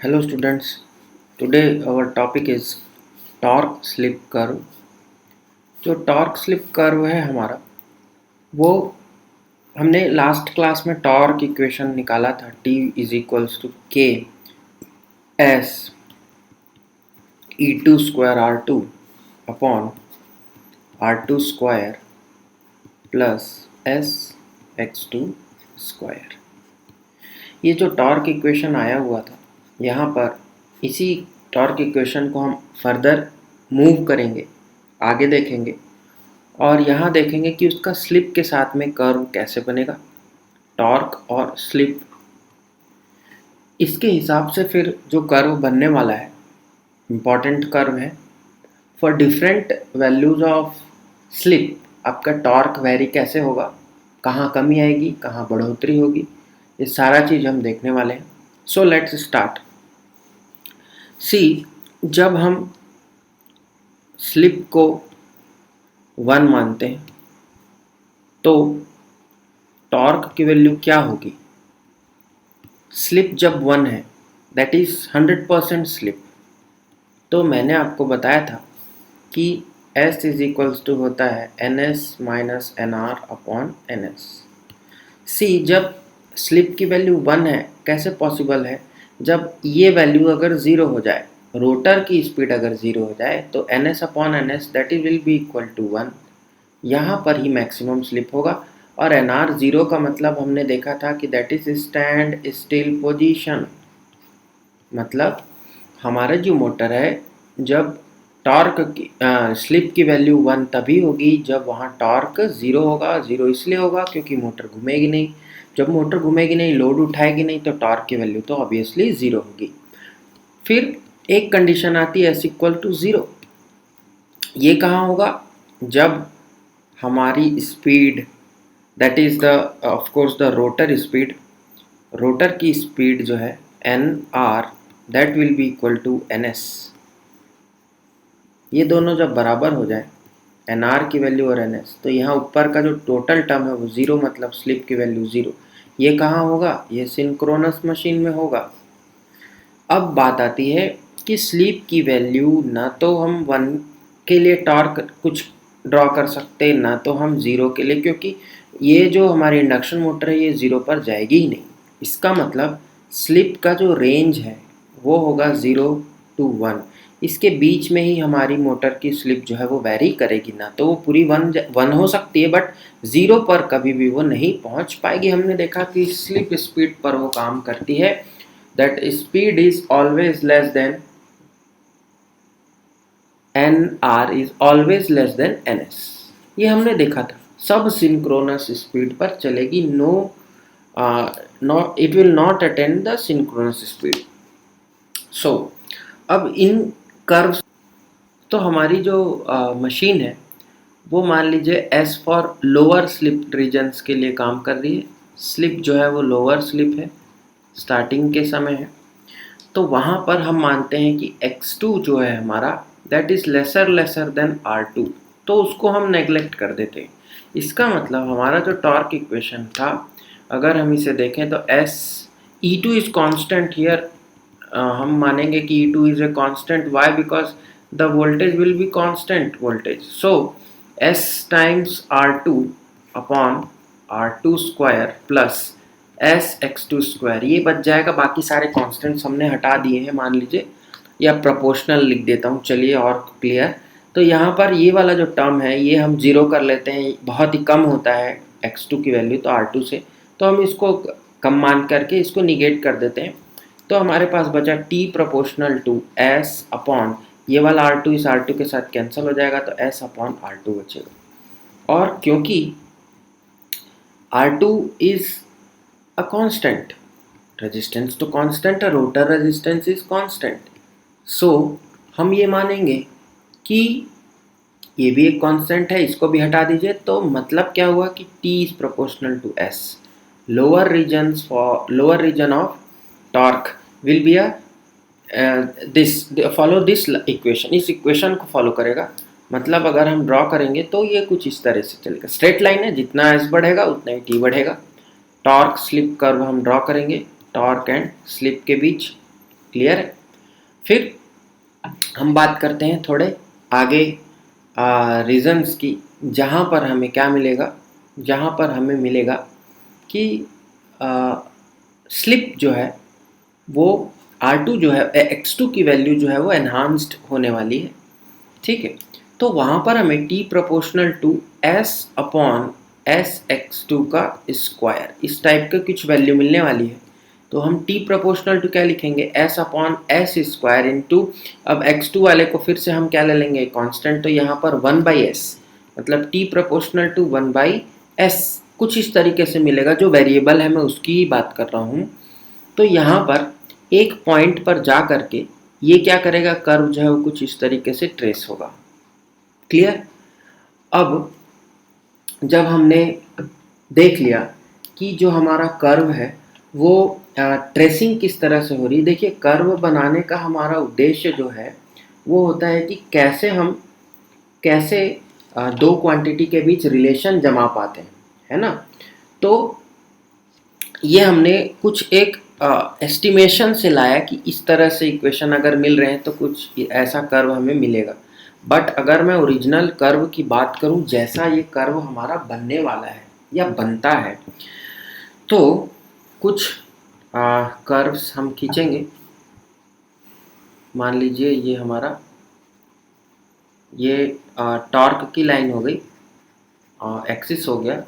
Hello students, today our topic is torque slip curve। जो torque slip curve है हमारा वो हमने लास्ट क्लास में टॉर्क इक्वेशन निकाला था। T इज इक्वल्स टू के S E2 square R2 upon R2 square plus S X2 square. ये जो टॉर्क इक्वेशन आया हुआ था, यहाँ पर इसी टॉर्क इक्वेशन को हम फर्दर मूव करेंगे, आगे देखेंगे और यहाँ देखेंगे कि उसका स्लिप के साथ में कर्व कैसे बनेगा, टॉर्क और स्लिप। इसके हिसाब से फिर जो कर्व बनने वाला है इम्पॉर्टेंट कर्व है। For different values of slip आपका टॉर्क वेरी कैसे होगा, कहाँ कमी आएगी, कहाँ बढ़ोतरी होगी, ये सारा चीज़ हम देखने वाले हैं। So let's start. सी, जब हम स्लिप को 1 मानते हैं तो टॉर्क की वैल्यू क्या होगी। स्लिप जब 1 है दैट इज़ 100% स्लिप, तो मैंने आपको बताया था कि S इज इक्वल्स टू होता है NS minus NR upon NS। सी, जब स्लिप की वैल्यू 1 है, कैसे पॉसिबल है, जब ये वैल्यू अगर 0 हो जाए, रोटर की स्पीड अगर 0 हो जाए तो NS upon NS that is will be equal to 1। यहाँ पर ही मैक्सिमम स्लिप होगा। और NR 0 का मतलब हमने देखा था कि that is stand still position. मतलब हमारा जो मोटर है, जब टॉर्क की स्लिप की वैल्यू 1 तभी होगी जब वहाँ टॉर्क 0 होगा। 0 इसलिए होगा क्योंकि मोटर घूमेगी नहीं। जब मोटर घूमेगी नहीं, लोड उठाएगी नहीं, तो टॉर्क की वैल्यू तो ऑब्वियसली 0 होगी। फिर एक कंडीशन आती है S इक्वल टू 0। ये कहाँ होगा, जब हमारी speed that is the of course the rotor speed, rotor की स्पीड जो है NR that will be equal to NS। ये दोनों जब बराबर हो जाए, NR की वैल्यू और NS, तो यहाँ ऊपर का जो टोटल टर्म है वो 0, मतलब स्लिप की वैल्यू 0। ये कहाँ होगा, ये सिंक्रोनस मशीन में होगा। अब बात आती है कि स्लिप की वैल्यू ना तो हम 1 के लिए टॉर्क कुछ ड्रॉ कर सकते, ना तो हम 0 के लिए, क्योंकि ये जो हमारी इंडक्शन मोटर है ये 0 पर जाएगी ही नहीं। इसका मतलब स्लिप का जो रेंज है वो होगा 0 to 1। इसके बीच में ही हमारी मोटर की स्लिप जो है वो वेरी करेगी, ना तो वो पूरी 1 हो सकती है, बट 0 पर कभी भी वो नहीं पहुंच पाएगी। हमने देखा कि स्लिप स्पीड पर वो काम करती है, that speed is always less than NR is always less than NS। ये हमने देखा था, सब सिंक्रोनस स्पीड पर चलेगी। No it will not attend the synchronous speed. So अब इन कर्व्स, तो हमारी जो मशीन है वो मान लीजिए S for lower slip regions के लिए काम कर रही है। स्लिप जो है वो लोअर स्लिप है, स्टार्टिंग के समय है, तो वहाँ पर हम मानते हैं कि X2 जो है हमारा that is lesser than R2, तो उसको हम नेग्लेक्ट कर देते हैं। इसका मतलब हमारा जो टॉर्क इक्वेशन था, अगर हम इसे देखें तो E2 इज़ कांस्टेंट हियर। हम मानेंगे कि E2 is a constant. Why? Because the voltage will be constant voltage. So S times R2 upon R2 square plus SX2 square, ये बच जाएगा। बाकी सारे कॉन्स्टेंट्स हमने हटा दिए हैं, मान लीजिए, या प्रोपोर्शनल लिख देता हूँ, चलिए और क्लियर। तो यहाँ पर ये वाला जो टर्म है ये हम 0 कर लेते हैं, बहुत ही कम होता है X2 की वैल्यू तो R2 से, तो हम इसको कम मान करके इसको निगेट कर देते हैं। तो हमारे पास बचा T proportional to S upon ये वाला R2 इस R2 के साथ कैंसिल हो जाएगा, तो S अपॉन R2 बचेगा। और क्योंकि R2 is a constant, resistance तो constant है, rotor resistance is constant। so हम ये मानेंगे कि ये भी एक constant है, इसको भी हटा दीजिए, तो मतलब क्या हुआ कि T is proportional to S। lower region of torque will be a follow this equation, इस equation को follow करेगा। मतलब अगर हम ड्रॉ करेंगे तो ये कुछ इस तरह से चलेगा, स्ट्रेट लाइन है, जितना S बढ़ेगा उतना ही T बढ़ेगा। टॉर्क स्लिप कर्व हम ड्रॉ करेंगे, टॉर्क एंड स्लिप के बीच, क्लियर है? फिर हम बात करते हैं थोड़े आगे रीजंस की, जहाँ पर हमें क्या मिलेगा, जहाँ पर हमें मिलेगा कि स्लिप जो है वो R2 जो है X2 की वैल्यू जो है वो एनहांस्ड होने वाली है, ठीक है। तो वहाँ पर हमें T proportional to S upon S X2 का स्क्वायर इस टाइप का कुछ वैल्यू मिलने वाली है। तो हम T प्रोपोर्शनल टू क्या लिखेंगे, S upon S square into, अब X2 वाले को फिर से हम क्या ले लेंगे कांस्टेंट, तो यहाँ पर 1/s, मतलब T प्रोपोर्शनल टू 1/s कुछ इस तरीके से मिलेगा। जो वेरिएबल है मैं उसकी ही बात कर रहा हूँ। तो यहाँ पर एक पॉइंट पर जा करके ये क्या करेगा, कर्व जो है वो कुछ इस तरीके से ट्रेस होगा। क्लियर? अब जब हमने देख लिया कि जो हमारा कर्व है वो ट्रेसिंग किस तरह से हो रही है, देखिए कर्व बनाने का हमारा उद्देश्य जो है वो होता है कि कैसे दो क्वांटिटी के बीच रिलेशन जमा पाते हैं, है ना। तो ये हमने कुछ एक एस्टिमेशन से लाया कि इस तरह से इक्वेशन अगर मिल रहे हैं तो कुछ ऐसा कर्व हमें मिलेगा। बट अगर मैं ओरिजिनल कर्व की बात करूं, जैसा ये कर्व हमारा बनने वाला है या बनता है, तो कुछ कर्व्स हम खींचेंगे। मान लीजिए ये हमारा ये टॉर्क की लाइन हो गई, एक्सिस हो गया,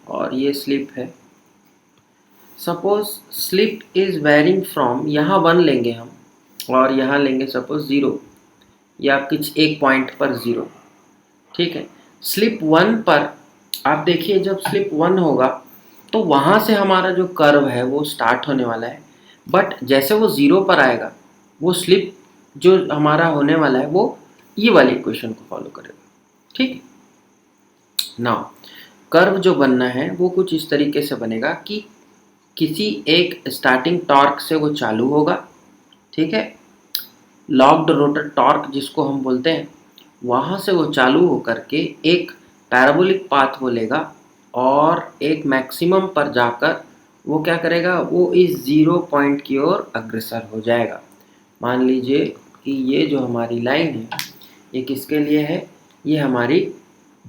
और ये स्लिप है। Suppose slip is varying from, यहाँ 1 लेंगे हम और यहाँ लेंगे सपोज 0 या कुछ एक पॉइंट पर 0, ठीक है। स्लिप 1 पर आप देखिए जब स्लिप 1 होगा तो वहाँ से हमारा जो कर्व है वो स्टार्ट होने वाला है। बट जैसे वो 0 पर आएगा वो स्लिप जो हमारा होने वाला है वो ये वाली इक्वेशन को फॉलो करेगा, ठीक है। नाउ कर्व जो बनना है वो कुछ इस तरीके से बनेगा कि किसी एक स्टार्टिंग टॉर्क से वो चालू होगा, ठीक है। लॉक्ड रोटर टॉर्क जिसको हम बोलते हैं, वहाँ से वो चालू होकर के एक पैराबोलिक पाथ वो लेगा और एक मैक्सिमम पर जाकर वो क्या करेगा, वो इस 0 पॉइंट की ओर अग्रसर हो जाएगा। मान लीजिए कि ये जो हमारी लाइन है ये किसके लिए है, ये हमारी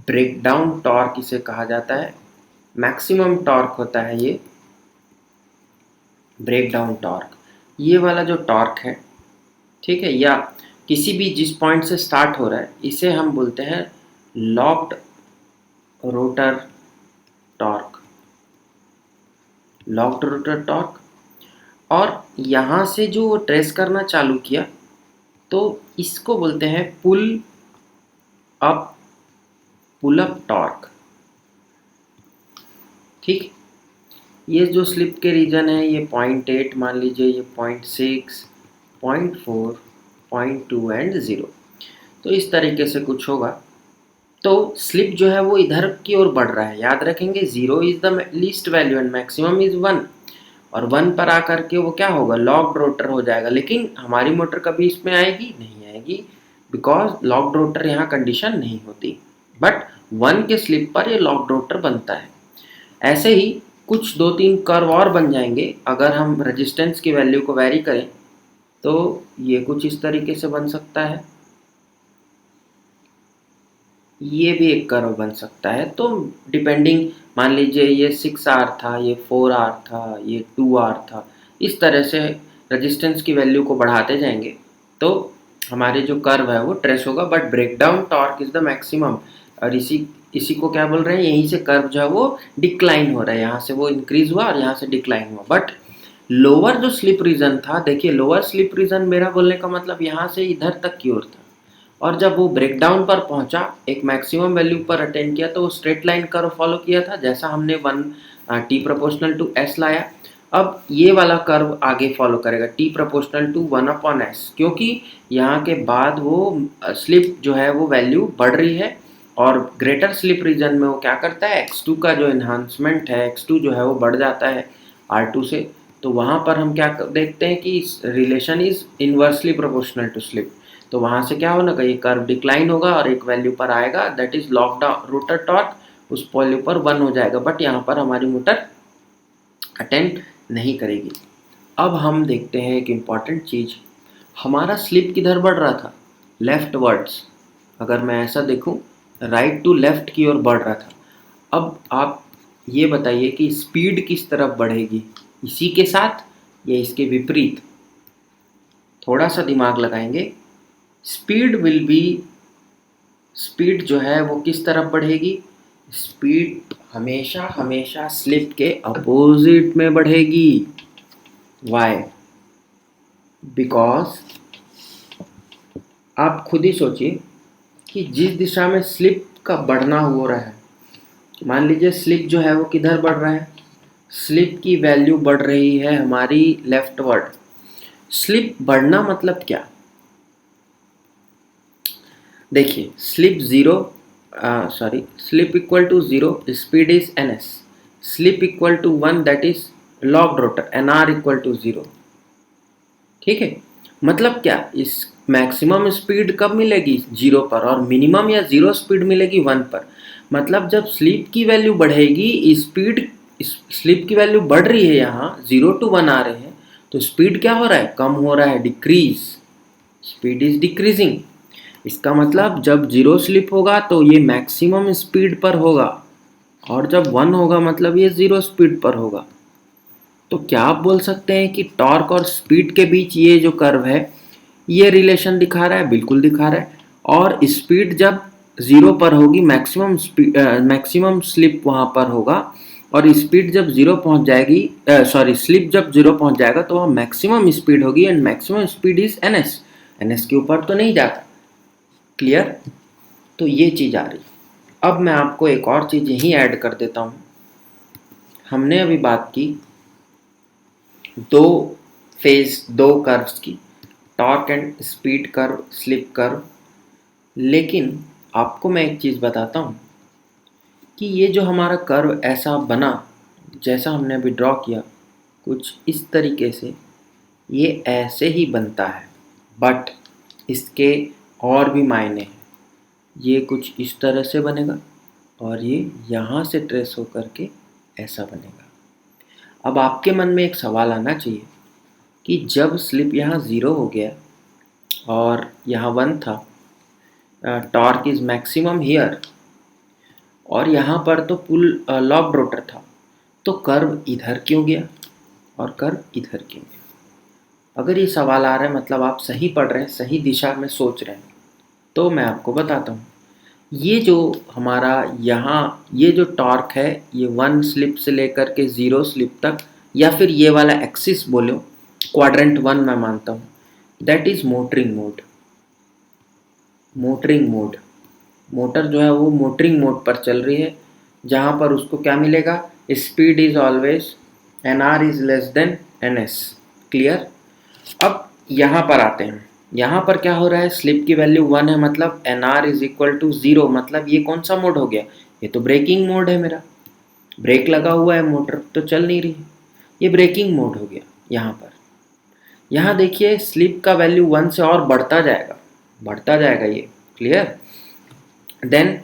ब्रेकडाउन टॉर्क इसे कहा जाता है। मैक्सिमम टॉर्क होता है ये ब्रेकडाउन टॉर्क, ये वाला जो टॉर्क है, ठीक है, या किसी भी जिस पॉइंट से स्टार्ट हो रहा है इसे हम बोलते हैं locked rotor torque, locked rotor torque. और यहाँ से जो वो ट्रेस करना चालू किया तो इसको बोलते हैं पुल अप टॉर्क, ठीक। ये जो स्लिप के रीजन है ये 0.8 मान लीजिए, ये 0.6, 0.4, 0.2 एंड 0, तो इस तरीके से कुछ होगा। तो स्लिप जो है वो इधर की ओर बढ़ रहा है, याद रखेंगे 0 is the least value and maximum is 1, और 1 पर आकर के वो क्या होगा, लॉक्ड रोटर हो जाएगा। लेकिन हमारी मोटर कभी इसमें आएगी नहीं आएगी, बिकॉज लॉक्ड रोटर यहाँ कंडीशन नहीं होती, बट 1 के स्लिप पर ये लॉक्ड रोटर बनता है। ऐसे ही कुछ 2-3 कर्व और बन जाएंगे अगर हम रेजिस्टेंस की वैल्यू को वैरी करें, तो ये कुछ इस तरीके से बन सकता है, ये भी एक कर्व बन सकता है। तो डिपेंडिंग, मान लीजिए ये 6R था, ये 4R था, ये 2R था, इस तरह से रेजिस्टेंस की वैल्यू को बढ़ाते जाएंगे तो हमारे जो कर्व है वो ट्रेस होगा। But breakdown torque is the maximum, और इसी को क्या बोल रहे हैं, यहीं से कर्व जो है वो डिक्लाइन हो रहा है, यहाँ से वो इंक्रीज हुआ और यहाँ से डिक्लाइन हुआ। बट लोअर जो स्लिप रीजन था, देखिए लोअर स्लिप रीजन मेरा बोलने का मतलब यहाँ से इधर तक की ओर था, और जब वो ब्रेकडाउन पर पहुंचा एक मैक्सिमम वैल्यू पर अटेंड किया तो वो स्ट्रेट लाइन कर्व फॉलो किया था, जैसा हमने 1 T प्रोपोर्शनल टू S लाया। अब ये वाला कर्व आगे फॉलो करेगा T प्रोपोर्शनल टू 1/s, क्योंकि यहाँ के बाद वो स्लिप जो है वो वैल्यू बढ़ रही है, और ग्रेटर स्लिप रीजन में वो क्या करता है, X2 का जो इन्हांसमेंट है, X2 जो है वो बढ़ जाता है R2 से। तो वहाँ पर हम क्या देखते हैं कि relation is inversely proportional to slip, तो वहाँ से क्या होना, ये कर्व डिक्लाइन होगा और एक वैल्यू पर आएगा that is locked rotor torque, उस वैल्यू पर 1 हो जाएगा। बट यहाँ पर हमारी मोटर अटेंड नहीं करेगी। अब हम देखते हैं एक इम्पॉर्टेंट चीज़ हमारा स्लिप किधर बढ़ रहा था, लेफ्ट वर्ड्स, अगर मैं ऐसा देखूं राइट टू लेफ्ट की ओर बढ़ रहा था। अब आप ये बताइए कि स्पीड किस तरफ बढ़ेगी, इसी के साथ या इसके विपरीत। थोड़ा सा दिमाग लगाएंगे, स्पीड विल बी, स्पीड जो है वो किस तरफ बढ़ेगी, स्पीड हमेशा हमेशा स्लिप के अपोजिट में बढ़ेगी। वाई? बिकॉज आप खुद ही सोचिए कि जिस दिशा में स्लिप का बढ़ना हो रहा है, मान लीजिए स्लिप जो है वो किधर बढ़ रहा है, स्लिप की वैल्यू बढ़ रही है हमारी लेफ्टवर्ड। स्लिप बढ़ना मतलब क्या, देखिए slip zero, slip equal to zero, speed is ns, slip equal to 1 that is locked rotor, nr equal to 0। ठीक है, मतलब क्या, इस मैक्सिमम स्पीड कब मिलेगी 0 पर, और मिनिमम या 0 स्पीड मिलेगी 1 पर। मतलब जब स्लिप की वैल्यू बढ़ेगी, स्पीड, स्लिप की वैल्यू बढ़ रही है, यहाँ 0 to 1 आ रहे हैं, तो स्पीड क्या हो रहा है, कम हो रहा है, डिक्रीज, स्पीड इज डिक्रीजिंग। इसका मतलब जब 0 स्लिप होगा तो ये मैक्सिमम स्पीड पर होगा, और जब 1 होगा मतलब ये 0 स्पीड पर होगा। तो क्या आप बोल सकते हैं कि टॉर्क और स्पीड के बीच ये जो कर्व है ये रिलेशन दिखा रहा है, बिल्कुल दिखा रहा है। और स्पीड जब 0 पर होगी, मैक्सिमम स्पीड, मैक्सिमम स्लिप वहाँ पर होगा, और स्पीड जब 0 पहुँच जाएगी, स्लिप जब 0 पहुँच जाएगा तो वह मैक्सिमम स्पीड होगी, and maximum speed is ns, ns के ऊपर तो नहीं जाता। क्लियर? तो ये चीज़ आ रही। अब मैं आपको एक और चीज़ यहीं ऐड कर देता हूँ। हमने अभी बात की दो फेज, दो कर्व्स की, torque and speed curve, slip curve. लेकिन आपको मैं एक चीज़ बताता हूँ कि ये जो हमारा कर्व ऐसा बना, जैसा हमने अभी ड्रॉ किया, कुछ इस तरीके से ये ऐसे ही बनता है, बट इसके और भी मायने हैं। ये कुछ इस तरह से बनेगा, और ये यहाँ से ट्रेस होकर के ऐसा बनेगा। अब आपके मन में एक सवाल आना चाहिए कि जब स्लिप यहाँ 0 हो गया और यहाँ 1 था, टॉर्क इज मैक्सिमम हियर, और यहाँ पर तो पुल लॉक्ड रोटर था, तो कर्व इधर क्यों गया और कर्व इधर क्यों गया? अगर ये सवाल आ रहा है मतलब आप सही पढ़ रहे हैं, सही दिशा में सोच रहे हैं, तो मैं आपको बताता हूँ। ये जो हमारा यहाँ ये जो टॉर्क है, ये 1 स्लिप से लेकर के 0 स्लिप तक, या फिर ये वाला एक्सिस बोलो, क्वाड्रेंट 1 मैं मानता हूँ, that is motoring mode. Motoring mode, motor जो है वो मोटरिंग मोड पर चल रही है, जहाँ पर उसको क्या मिलेगा, speed is always nr is less than ns। Clear? अब यहाँ पर आते हैं, यहाँ पर क्या हो रहा है, स्लिप की वैल्यू 1 है, मतलब nr इज इक्वल टू 0, मतलब ये कौन सा मोड हो गया, ये तो ब्रेकिंग मोड है, मेरा ब्रेक लगा हुआ है, मोटर तो चल नहीं रही, ये ब्रेकिंग मोड हो गया। यहाँ पर, यहाँ देखिए स्लिप का वैल्यू 1 से और बढ़ता जाएगा, बढ़ता जाएगा ये। क्लियर? देन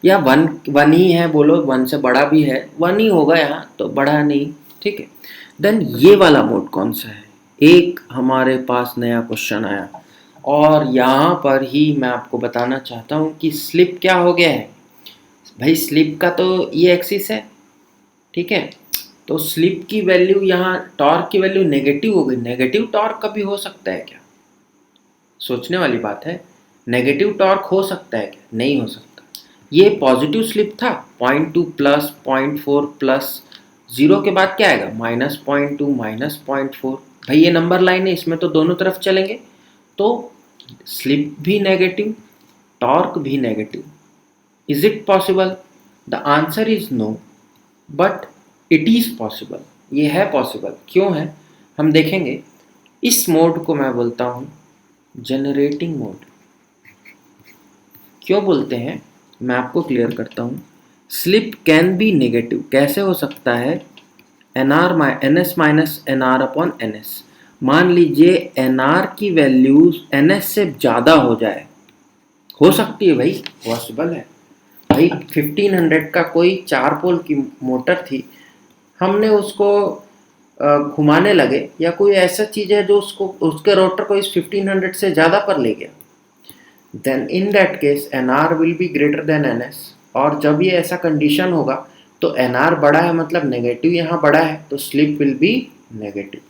या 1 ही है, बोलो 1 से बड़ा भी है, 1 ही होगा यहाँ, तो बड़ा नहीं। ठीक है, देन ये वाला मोड कौन सा है, एक हमारे पास नया क्वेश्चन आया, और यहाँ पर ही मैं आपको बताना चाहता हूँ कि स्लिप क्या हो गया है भाई। स्लिप का तो ये एक्सिस है, ठीक है, तो स्लिप की वैल्यू यहाँ, टॉर्क की वैल्यू नेगेटिव हो गई। नेगेटिव टॉर्क कभी हो सकता है क्या, सोचने वाली बात है। नेगेटिव टॉर्क हो सकता है क्या, नहीं हो सकता। ये पॉजिटिव स्लिप था, 0.2 प्लस 0.4 प्लस 0 के बाद क्या आएगा, -0.2 -0.4। भाई ये नंबर लाइन है, इसमें तो दोनों तरफ चलेंगे, तो स्लिप भी नेगेटिव, टॉर्क भी negative. Is it possible? The answer is no, but it is possible. ये है पॉसिबल, क्यों है हम देखेंगे। इस मोड को मैं बोलता हूँ जनरेटिंग मोड। क्यों बोलते हैं, मैं आपको क्लियर करता हूँ। स्लिप कैन बी नेगेटिव, कैसे हो सकता है, ns minus nr upon ns। मान लीजिए nr की वैल्यू ns से ज़्यादा हो जाए, हो सकती है भाई, पॉसिबल है भाई। 1500 का कोई 4 पोल की मोटर थी, हमने उसको घुमाने लगे या कोई ऐसा चीज़ है जो उसको उसके रोटर को इस 1500 से ज़्यादा पर ले गया, then in that case N R will be greater than N S. और जब ये ऐसा कंडीशन होगा तो एन आर बड़ा है मतलब नेगेटिव यहाँ बड़ा है, तो slip will be negative.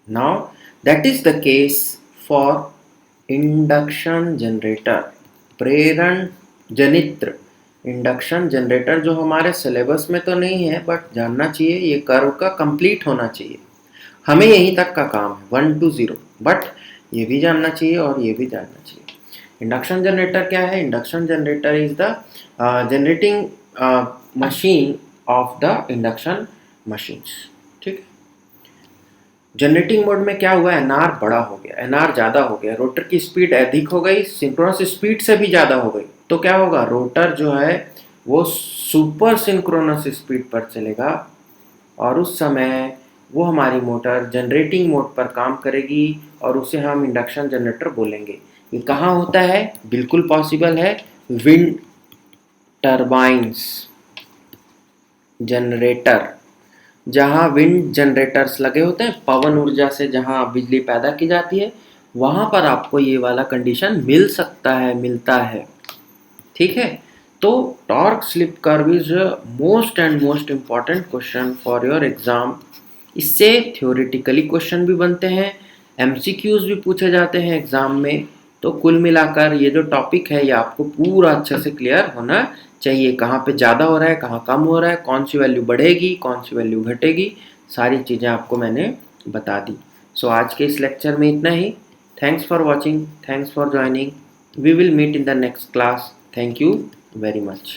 Now that is the case for induction generator, प्रेरण जनित्र इंडक्शन जनरेटर, जो हमारे सिलेबस में तो नहीं है बट जानना चाहिए, ये कर्व का कंप्लीट होना चाहिए। हमें यहीं तक का काम है 1 to 0, बट ये भी जानना चाहिए और ये भी जानना चाहिए। इंडक्शन जनरेटर क्या है? Induction generator is the generating machine of the induction machines. ठीक है, जनरेटिंग मोड में क्या हुआ, एनआर बड़ा हो गया, एनआर ज़्यादा हो गया, रोटर की स्पीड अधिक हो गई, सिंक्रोनस स्पीड से भी ज़्यादा हो गई, तो क्या होगा, रोटर जो है वो सुपर सिंक्रोनस स्पीड पर चलेगा और उस समय वो हमारी मोटर जनरेटिंग मोड पर काम करेगी और उसे हम इंडक्शन जनरेटर बोलेंगे। ये कहाँ होता है? बिल्कुल पॉसिबल है, विंड टर्बाइन्स जनरेटर, जहाँ विंड जनरेटर्स लगे होते हैं, पवन ऊर्जा से जहाँ बिजली पैदा की जाती है, वहाँ पर आपको ये वाला कंडीशन मिल सकता है, मिलता है। ठीक है, तो torque slip curve is most and most important question for your exam. इससे थ्योरेटिकली क्वेश्चन भी बनते हैं, एमसीक्यूज भी पूछे जाते हैं एग्जाम में। तो कुल मिलाकर ये जो टॉपिक है ये आपको पूरा अच्छे से क्लियर होना चाहिए, कहाँ पे ज़्यादा हो रहा है, कहाँ कम हो रहा है, कौन सी वैल्यू बढ़ेगी, कौन सी वैल्यू घटेगी, सारी चीज़ें आपको मैंने बता दी। सो आज के इस लेक्चर में इतना ही। Thanks for watching, thanks for joining, we will meet in the next class. Thank you very much।